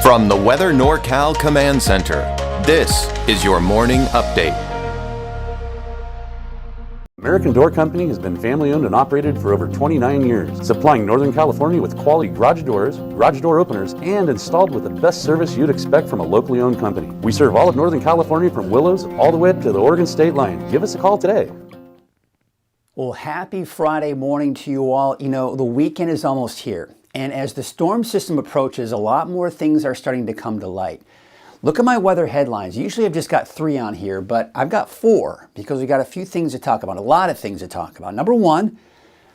From the Weather NorCal Command Center, this is your morning update. American Door Company has been family-owned and operated for over 29 years, supplying Northern California with quality garage doors, garage door openers, and installed with the best service you'd expect from a locally owned company. We serve all of Northern California from Willows all the way up to the Oregon state line. Give us a call today. Well, happy Friday morning to you all. You know, the weekend is almost here, and as the storm system approaches, a lot more things are starting to come to light. Look at my weather headlines. Usually I've just got 3 on here, but I've got 4 because we've got a few things to talk about, a lot of things to talk about. Number 1,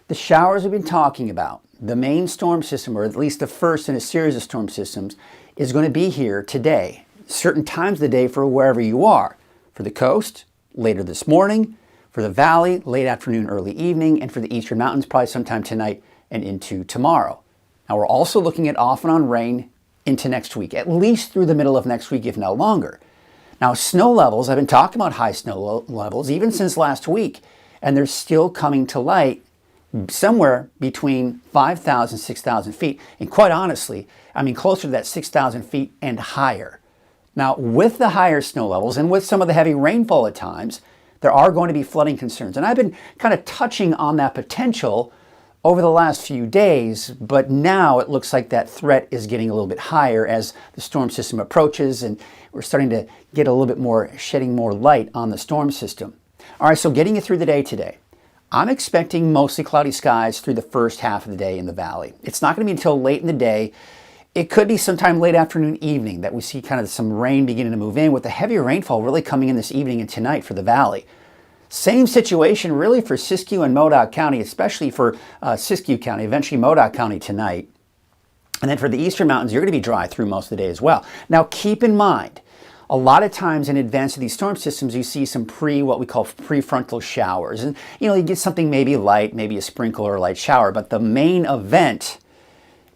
the showers we've been talking about. The main storm system, or at least the first in a series of storm systems, is going to be here today. Certain times of the day for wherever you are. For the coast, later this morning. For the valley, late afternoon, early evening. And for the eastern mountains, probably sometime tonight and into tomorrow. Now we're also looking at off and on rain into next week, at least through the middle of next week, if not longer. Now, snow levels, I've been talking about high snow levels even since last week, and they're still coming to light somewhere between 5,000, 6,000 feet. And quite honestly, I mean closer to that 6,000 feet and higher. Now, with the higher snow levels and with some of the heavy rainfall at times, there are going to be flooding concerns. And I've been kind of touching on that potential over the last few days, but now it looks like that threat is getting a little bit higher as the storm system approaches, and we're starting to get a little bit more, shedding more light on the storm system. All right, so getting you through the day today. I'm expecting mostly cloudy skies through the first half of the day in the valley. It's not going to be until late in the day. It could be sometime late afternoon, evening that we see kind of some rain beginning to move in, with the heavier rainfall really coming in this evening and tonight for the valley. Same situation really for Siskiyou and Modoc County, especially for Siskiyou County, eventually Modoc County tonight. And then for the eastern mountains, you're going to be dry through most of the day as well. Now keep in mind, a lot of times in advance of these storm systems, you see some what we call prefrontal showers. And you know, you get something maybe light, maybe a sprinkle or a light shower, but the main event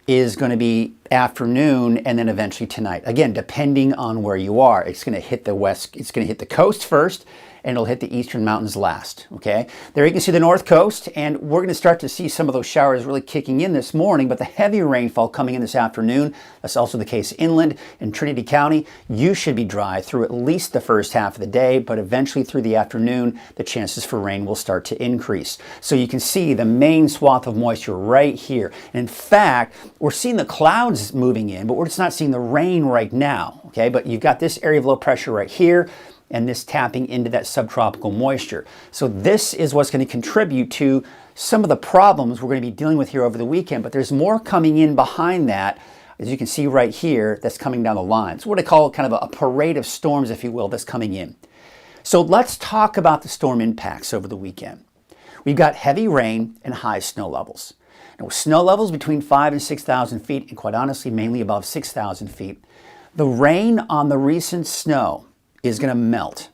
is going to be afternoon and then eventually tonight. Again, depending on where you are, it's going to hit the west, it's going to hit the coast first, and it'll hit the eastern mountains last, okay? There you can see the north coast, and we're going to start to see some of those showers really kicking in this morning, but the heavy rainfall coming in this afternoon, that's also the case inland in Trinity County. You should be dry through at least the first half of the day, but eventually through the afternoon, the chances for rain will start to increase. So you can see the main swath of moisture right here. And in fact, we're seeing the clouds moving in, but we're just not seeing the rain right now, okay? But you've got this area of low pressure right here, and this tapping into that subtropical moisture. So this is what's going to contribute to some of the problems we're going to be dealing with here over the weekend, but there's more coming in behind that, as you can see right here, that's coming down the line. It's what I call kind of a parade of storms, if you will, that's coming in. So let's talk about the storm impacts over the weekend. We've got heavy rain and high snow levels. Now, with snow levels between 5,000 and 6,000 feet, and quite honestly, mainly above 6,000 feet, the rain on the recent snow is going to melt,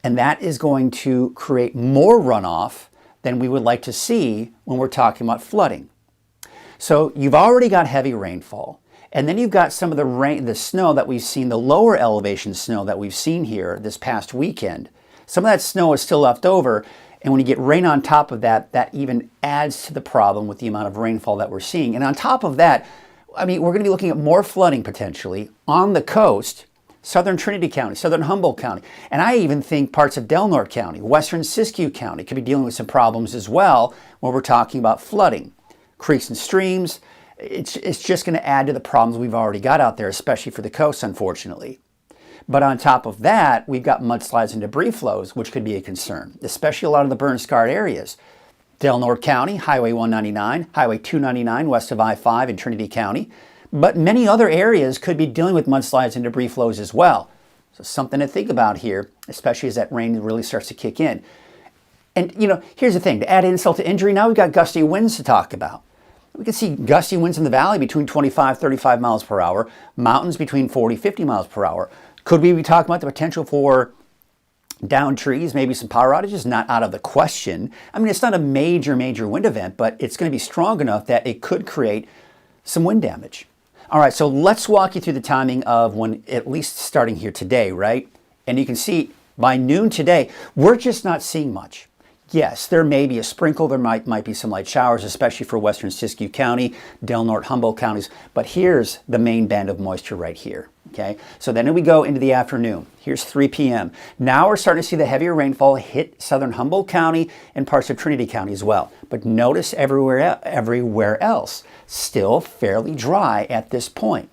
and that is going to create more runoff than we would like to see when we're talking about flooding. So you've already got heavy rainfall, and then you've got some of the snow that we've seen, the lower elevation snow that we've seen here this past weekend. Some of that snow is still left over, and when you get rain on top of that, that even adds to the problem with the amount of rainfall that we're seeing. And on top of that, I mean, we're going to be looking at more flooding potentially on the coast, southern Trinity County, southern Humboldt County, and I even think parts of Del Norte County, western Siskiyou County could be dealing with some problems as well when we're talking about flooding. Creeks and streams, it's just going to add to the problems we've already got out there, especially for the coast, unfortunately. But on top of that, we've got mudslides and debris flows, which could be a concern, especially a lot of the burn-scarred areas. Del Norte County, Highway 199, Highway 299 west of I-5 in Trinity County. But many other areas could be dealing with mudslides and debris flows as well. So something to think about here, especially as that rain really starts to kick in. And you know, here's the thing, to add insult to injury, now we've got gusty winds to talk about. We can see gusty winds in the valley between 25, 35 miles per hour, mountains between 40, 50 miles per hour. Could we be talking about the potential for downed trees, maybe some power outages? Not out of the question. I mean, it's not a major wind event, but it's going to be strong enough that it could create some wind damage. All right, so let's walk you through the timing of when, at least starting here today, right? And you can see by noon today, we're just not seeing much. Yes, there may be a sprinkle. There might be some light showers, especially for western Siskiyou County, Del Norte, Humboldt counties. But here's the main band of moisture right here. Okay, so then we go into the afternoon. Here's 3 p.m. Now we're starting to see the heavier rainfall hit southern Humboldt County and parts of Trinity County as well. But notice everywhere else, still fairly dry at this point.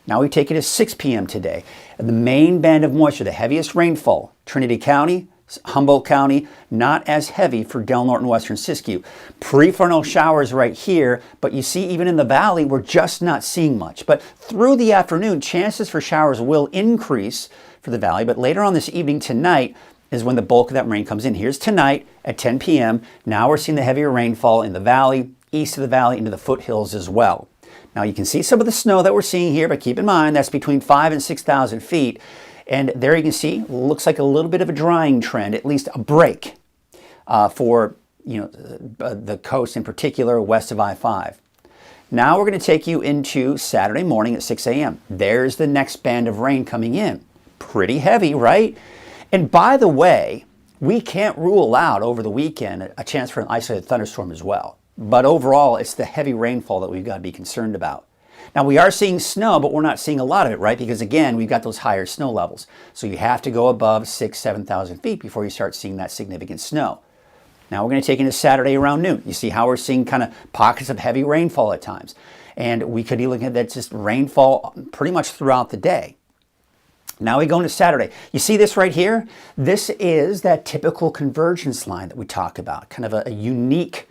Now we take it to 6 p.m. today. The main band of moisture, the heaviest rainfall, Trinity County, Humboldt County, not as heavy for Del Norte and western Siskiyou. Prefrontal showers right here, but you see even in the valley, we're just not seeing much. But through the afternoon, chances for showers will increase for the valley, but later on this evening tonight is when the bulk of that rain comes in. Here's tonight at 10 p.m. Now we're seeing the heavier rainfall in the valley, east of the valley, into the foothills as well. Now you can see some of the snow that we're seeing here, but keep in mind that's between 5,000 and 6,000 feet. And there you can see, looks like a little bit of a drying trend, at least a break for the coast in particular, west of I-5. Now we're going to take you into Saturday morning at 6 a.m. There's the next band of rain coming in. Pretty heavy, right? And by the way, we can't rule out over the weekend a chance for an isolated thunderstorm as well. But overall, it's the heavy rainfall that we've got to be concerned about. Now we are seeing snow, but we're not seeing a lot of it, right? Because again, we've got those higher snow levels. So you have to go above 6,000, 7,000 feet before you start seeing that significant snow. Now we're going to take into Saturday around noon. You see how we're seeing kind of pockets of heavy rainfall at times. And we could be looking at that just rainfall pretty much throughout the day. Now we go into Saturday. You see this right here? This is that typical convergence line that we talk about, kind of a unique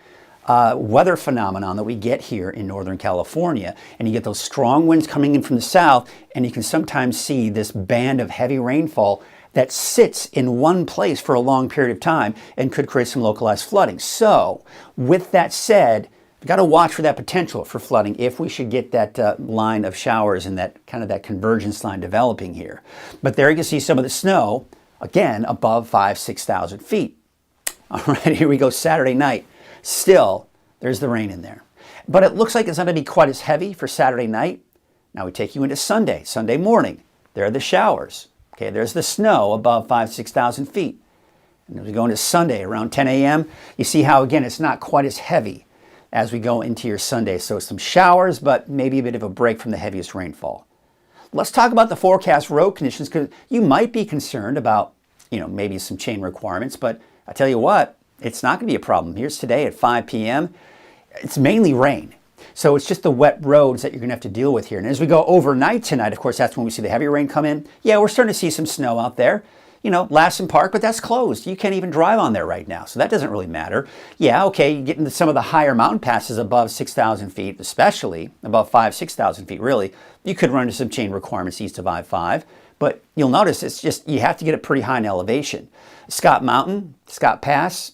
weather phenomenon that we get here in Northern California. And you get those strong winds coming in from the south, and you can sometimes see this band of heavy rainfall that sits in one place for a long period of time and could create some localized flooding. So with that said, we've got to watch for that potential for flooding if we should get that line of showers and that kind of that convergence line developing here. But there you can see some of the snow, again, above 5,000, 6,000 feet. All right, here we go, Saturday night. Still, there's the rain in there. But it looks like it's not going to be quite as heavy for Saturday night. Now we take you into Sunday morning. There are the showers. Okay, there's the snow above 5,000, 6,000 feet. And as we go into Sunday around 10 a.m., you see how, again, it's not quite as heavy as we go into your Sunday. So some showers, but maybe a bit of a break from the heaviest rainfall. Let's talk about the forecast road conditions, because you might be concerned about, maybe some chain requirements, but I tell you what, it's not going to be a problem. Here's today at 5 p.m. It's mainly rain. So it's just the wet roads that you're going to have to deal with here. And as we go overnight tonight, of course, that's when we see the heavy rain come in. Yeah, we're starting to see some snow out there. Lassen Park, but that's closed. You can't even drive on there right now. So that doesn't really matter. Yeah, okay, you get into some of the higher mountain passes above 6,000 feet, especially above 5,000, 6,000 feet, really. You could run into some chain requirements east of I-5. But you'll notice it's just, you have to get it pretty high in elevation. Scott Mountain Pass,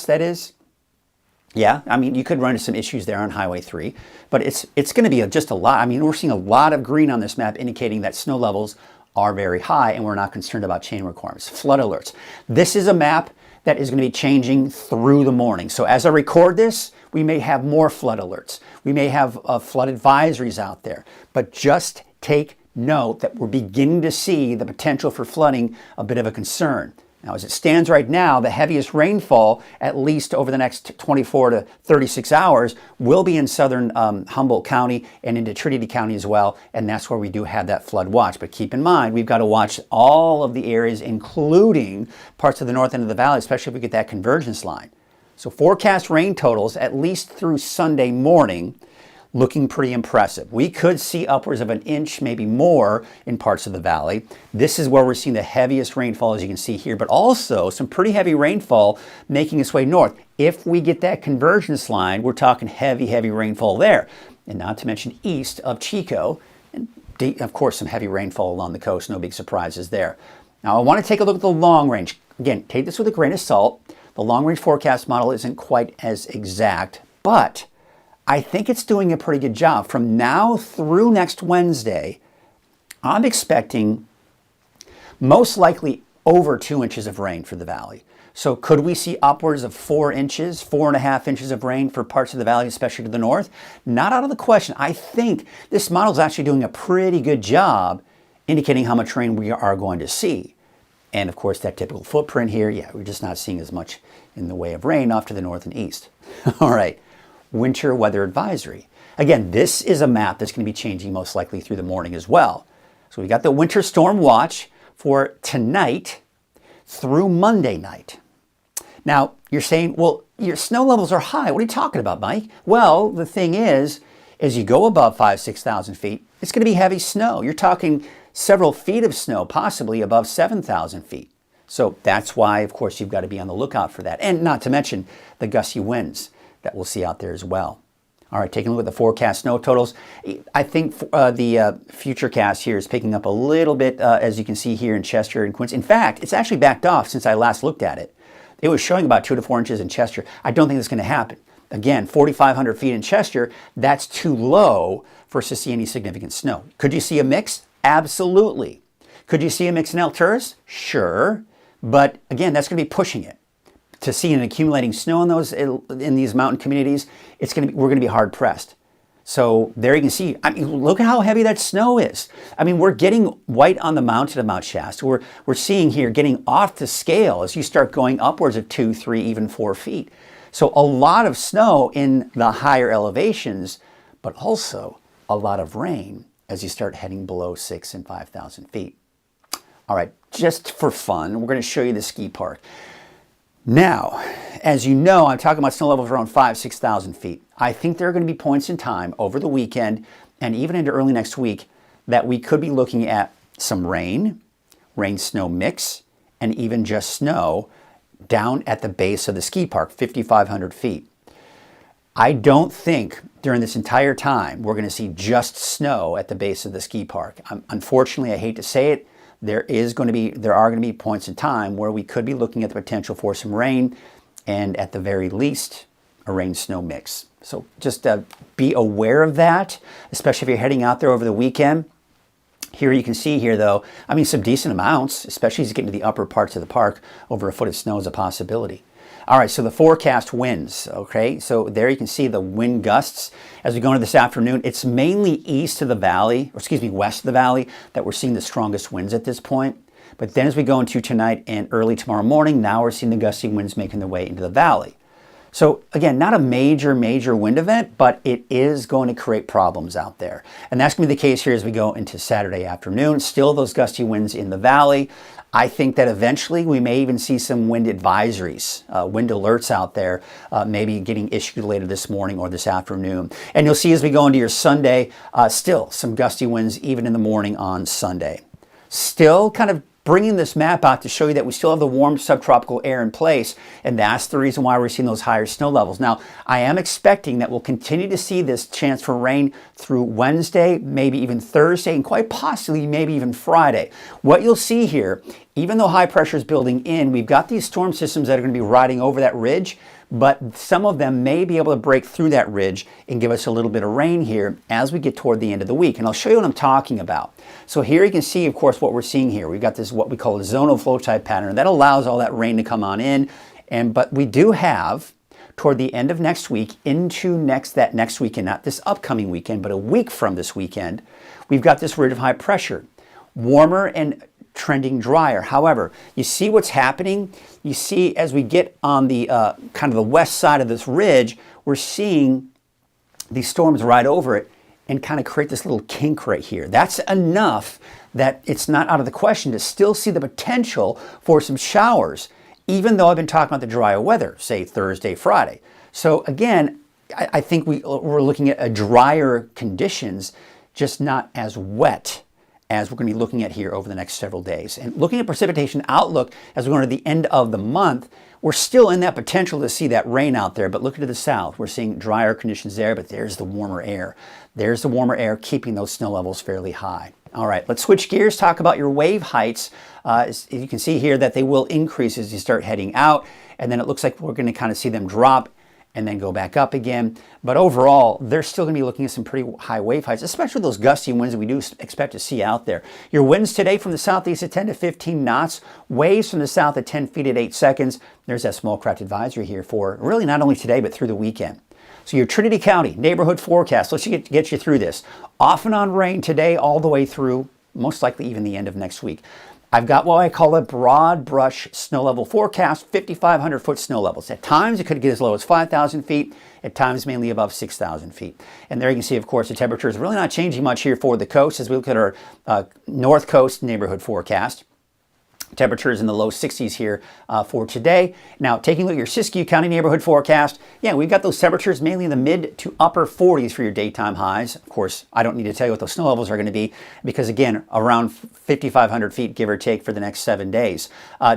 that is. Yeah, I mean, you could run into some issues there on Highway 3, but it's going to be just a lot. I mean, we're seeing a lot of green on this map indicating that snow levels are very high and we're not concerned about chain requirements. Flood alerts. This is a map that is going to be changing through the morning. So as I record this, we may have more flood alerts. We may have flood advisories out there, but just take note that we're beginning to see the potential for flooding a bit of a concern. Now, as it stands right now, the heaviest rainfall, at least over the next 24 to 36 hours, will be in southern Humboldt County and into Trinity County as well, and that's where we do have that flood watch. But keep in mind, we've got to watch all of the areas, including parts of the north end of the valley, especially if we get that convergence line. So forecast rain totals, at least through Sunday morning, looking pretty impressive. We could see upwards of an inch, maybe more, in parts of the valley. This is where we're seeing the heaviest rainfall, as you can see here, but also some pretty heavy rainfall making its way north. If we get that convergence line, we're talking heavy, heavy rainfall there. And not to mention east of Chico, and of course some heavy rainfall along the coast, no big surprises there. Now I want to take a look at the long range. Again, take this with a grain of salt. The long range forecast model isn't quite as exact, but I think it's doing a pretty good job. From now through next Wednesday, I'm expecting most likely over 2 inches of rain for the valley. So could we see upwards of 4 inches, 4.5 inches of rain for parts of the valley, especially to the north? Not out of the question. I think this model is actually doing a pretty good job indicating how much rain we are going to see. And of course, that typical footprint here, yeah, we're just not seeing as much in the way of rain off to the north and east. All right, winter weather advisory. Again, this is a map that's going to be changing most likely through the morning as well. So we got the winter storm watch for tonight through Monday night. Now, you're saying, well, your snow levels are high. What are you talking about, Mike? Well, the thing is, as you go above 5,000, 6,000 feet, it's going to be heavy snow. You're talking several feet of snow, possibly above 7,000 feet. So that's why, of course, you've got to be on the lookout for that. And not to mention the gusty winds that we'll see out there as well. All right, taking a look at the forecast snow totals. I think the Futurecast here is picking up a little bit, as you can see here in Chester and Quincy. In fact, it's actually backed off since I last looked at it. It was showing about 2 to 4 inches in Chester. I don't think that's going to happen. Again, 4,500 feet in Chester, that's too low for us to see any significant snow. Could you see a mix? Absolutely. Could you see a mix in Alturas? Sure. But again, that's going to be pushing it. To see an accumulating snow in these mountain communities, we're going to be hard pressed. So there you can see, I mean, look at how heavy that snow is. I mean, we're getting white on the mountain of Mount Shasta. We're seeing here getting off the scale as you start going upwards of 2, 3, even 4 feet. So a lot of snow in the higher elevations, but also a lot of rain as you start heading below 6,000 and 5,000 feet. All right, just for fun, we're going to show you the ski park. Now, as you know, I'm talking about snow levels around 5,000, 6,000 feet. I think there are going to be points in time over the weekend and even into early next week that we could be looking at some rain-snow mix, and even just snow down at the base of the ski park, 5,500 feet. I don't think during this entire time we're going to see just snow at the base of the ski park. Unfortunately, I hate to say it, there are going to be points in time where we could be looking at the potential for some rain, and at the very least, a rain-snow mix. So just be aware of that, especially if you're heading out there over the weekend. Here you can see here, though, I mean, some decent amounts, especially as you get into the upper parts of the park. Over a foot of snow is a possibility. All right, so the forecast winds, okay? So there you can see the wind gusts. As we go into this afternoon, it's mainly east of the valley, or excuse me, west of the valley, that we're seeing the strongest winds at this point. But then as we go into tonight and early tomorrow morning, now we're seeing the gusty winds making their way into the valley. So again, not a major wind event, but it is going to create problems out there. And that's going to be the case here as we go into Saturday afternoon. Still those gusty winds in the valley. I think that eventually we may even see some wind advisories, wind alerts out there, maybe getting issued later this morning or this afternoon. And you'll see as we go into your Sunday, still some gusty winds even in the morning on Sunday. Still kind of bringing this map out to show you that we still have the warm subtropical air in place, and that's the reason why we're seeing those higher snow levels. Now, I am expecting that we'll continue to see this chance for rain through Wednesday, maybe even Thursday, and quite possibly maybe even Friday. What you'll see here, even though high pressure is building in, we've got these storm systems that are going to be riding over that ridge, but some of them may be able to break through that ridge and give us a little bit of rain here as we get toward the end of the week. And I'll show you what I'm talking about. So here you can see, of course, what we're seeing here. We've got this, what we call a zonal flow type pattern that allows all that rain to come on in. But we do have, toward the end of next week into that next weekend, not this upcoming weekend, but a week from this weekend, we've got this ridge of high pressure, warmer and trending drier. However, you see what's happening? You see as we get on the kind of the west side of this ridge, we're seeing these storms ride over it and kind of create this little kink right here. That's enough that it's not out of the question to still see the potential for some showers, even though I've been talking about the drier weather, say Thursday, Friday. So again, I think we're looking at a drier conditions, just not as wet as we're going to be looking at here over the next several days. And looking at precipitation outlook as we're going to the end of the month, we're still in that potential to see that rain out there, but look to the south. We're seeing drier conditions there, but there's the warmer air. There's the warmer air keeping those snow levels fairly high. All right, let's switch gears, talk about your wave heights. You can see here that they will increase as you start heading out, and then it looks like we're going to kind of see them drop and then go back up again. But overall, they're still going to be looking at some pretty high wave heights, especially those gusty winds that we do expect to see out there. Your winds today from the southeast at 10 to 15 knots, waves from the south at 10 feet at 8 seconds. There's that small craft advisory here for really not only today, but through the weekend. So your Trinity County neighborhood forecast, let's get you through this. Off and on rain today all the way through, most likely even the end of next week. I've got what I call a broad brush snow level forecast, 5,500 foot snow levels. At times it could get as low as 5,000 feet, at times mainly above 6,000 feet. And there you can see, of course, the temperature is really not changing much here for the coast as we look at our north coast neighborhood forecast. Temperatures in the low 60s here for today. Now, taking a look at your Siskiyou County neighborhood forecast, yeah, we've got those temperatures mainly in the mid to upper 40s for your daytime highs. Of course, I don't need to tell you what those snow levels are going to be because, again, around 5,500 feet, give or take, for the next 7 days.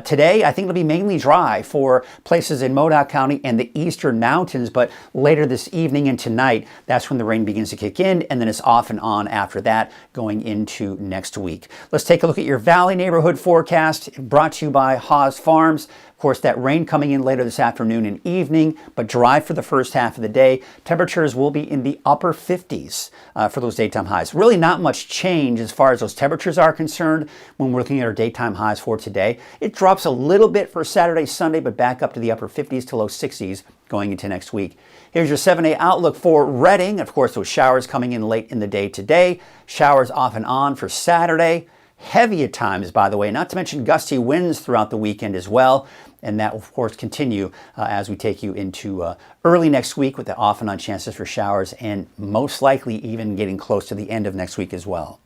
Today, I think it'll be mainly dry for places in Modoc County and the eastern mountains, but later this evening and tonight, that's when the rain begins to kick in, and then it's off and on after that going into next week. Let's take a look at your Valley neighborhood forecast, brought to you by Haas Farms. Of course, that rain coming in later this afternoon and evening, but dry for the first half of the day. Temperatures will be in the upper 50s for those daytime highs. Really not much change as far as those temperatures are concerned when we're looking at our daytime highs for today. It drops a little bit for Saturday, Sunday, but back up to the upper 50s to low 60s going into next week. Here's your 7-day outlook for Redding. Of course, those showers coming in late in the day today. Showers off and on for Saturday. Heavy at times, by the way, not to mention gusty winds throughout the weekend as well. And that will, of course, continue as we take you into early next week with the off and on chances for showers and most likely even getting close to the end of next week as well.